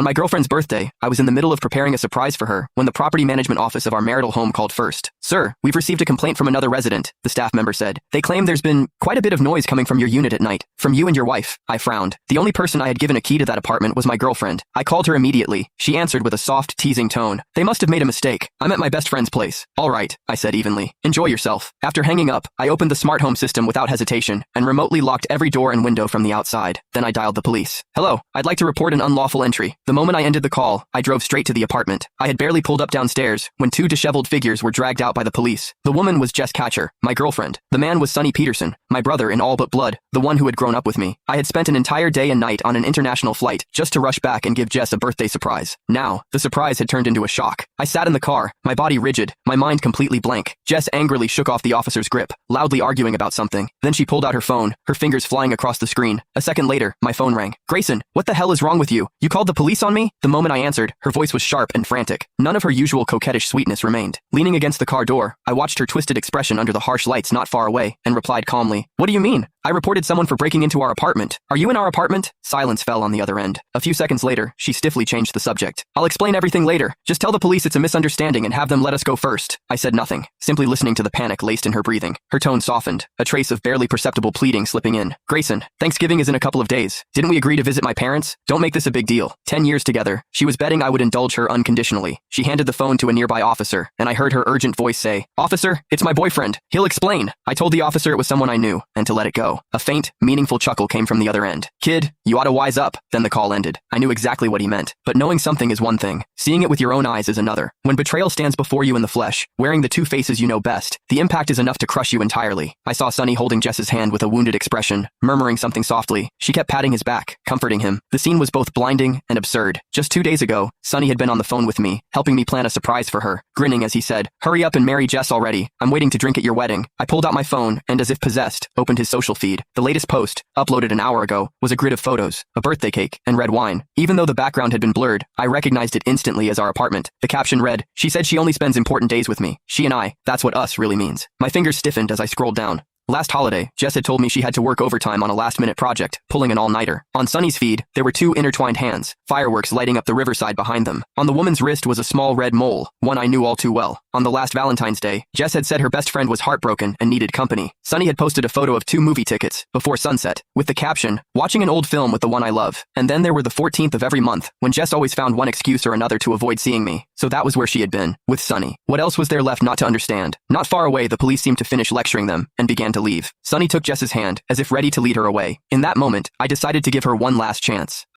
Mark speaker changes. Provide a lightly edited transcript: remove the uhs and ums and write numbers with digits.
Speaker 1: On my girlfriend's birthday, I was in the middle of preparing a surprise for her when the property management office of our marital home called first. Sir, we've received a complaint from another resident, the staff member said. They claim there's been quite a bit of noise coming from your unit at night. From you and your wife. I frowned. The only person I had given a key to that apartment was my girlfriend. I called her immediately. She answered with a soft, teasing tone. They must have made a mistake. I'm at my best friend's place. All right, I said evenly. Enjoy yourself. After hanging up, I opened the smart home system without hesitation and remotely locked every door and window from the outside. Then I dialed the police. Hello, I'd like to report an unlawful entry. The moment I ended the call, I drove straight to the apartment. I had barely pulled up downstairs when two disheveled figures were dragged out by the police. The woman was Jess Catcher, my girlfriend. The man was Sonny Peterson, my brother in all but blood, the one who had grown up with me. I had spent an entire day and night on an international flight just to rush back and give Jess a birthday surprise. Now, the surprise had turned into a shock. I sat in the car, my body rigid, my mind completely blank. Jess angrily shook off the officer's grip, loudly arguing about something. Then she pulled out her phone, her fingers flying across the screen. A second later, my phone rang. Grayson, what the hell is wrong with you? You called the police on me? The moment I answered, her voice was sharp and frantic. None of her usual coquettish sweetness remained. Leaning against the car door, I watched her twisted expression under the harsh lights not far away, and replied calmly, What do you mean? I reported someone for breaking into our apartment. Are you in our apartment? Silence fell on the other end. A few seconds later, she stiffly changed the subject. I'll explain everything later. Just tell the police it's a misunderstanding and have them let us go first. I said nothing, simply listening to the panic laced in her breathing. Her tone softened, a trace of barely perceptible pleading slipping in. Grayson, Thanksgiving is in a couple of days. Didn't we agree to visit my parents? Don't make this a big deal. 10 years together. She was betting I would indulge her unconditionally. She handed the phone to a nearby officer, and I heard her urgent voice say, Officer, it's my boyfriend. He'll explain. I told the officer it was someone I knew, and to let it go. A faint, meaningful chuckle came from the other end. Kid, you ought to wise up. Then the call ended. I knew exactly what he meant. But knowing something is one thing. Seeing it with your own eyes is another. When betrayal stands before you in the flesh, wearing the two faces you know best, the impact is enough to crush you entirely. I saw Sonny holding Jess's hand with a wounded expression, murmuring something softly. She kept patting his back, comforting him. The scene was both blinding and absurd. Just 2 days ago, Sonny had been on the phone with me, helping me plan a surprise for her, grinning as he said, Hurry up and marry Jess already. I'm waiting to drink at your wedding. I pulled out my phone and, as if possessed, opened his social feed. The latest post, uploaded an hour ago, was a grid of photos, a birthday cake, and red wine. Even though the background had been blurred, I recognized it instantly as our apartment. The caption read, She said she only spends important days with me. She and I, that's what us really means. My fingers stiffened as I scrolled down. Last holiday, Jess had told me she had to work overtime on a last-minute project, pulling an all-nighter. On Sonny's feed, there were two intertwined hands, fireworks lighting up the riverside behind them. On the woman's wrist was a small red mole, one I knew all too well. On the last Valentine's Day, Jess had said her best friend was heartbroken and needed company. Sonny had posted a photo of 2 movie tickets, before sunset, with the caption, Watching an old film with the one I love. And then there were the 14th of every month, when Jess always found one excuse or another to avoid seeing me. So that was where she had been, with Sonny. What else was there left not to understand? Not far away, the police seemed to finish lecturing them, and began to leave. Sonny took Jess's hand, as if ready to lead her away. In that moment, I decided to give her one last chance.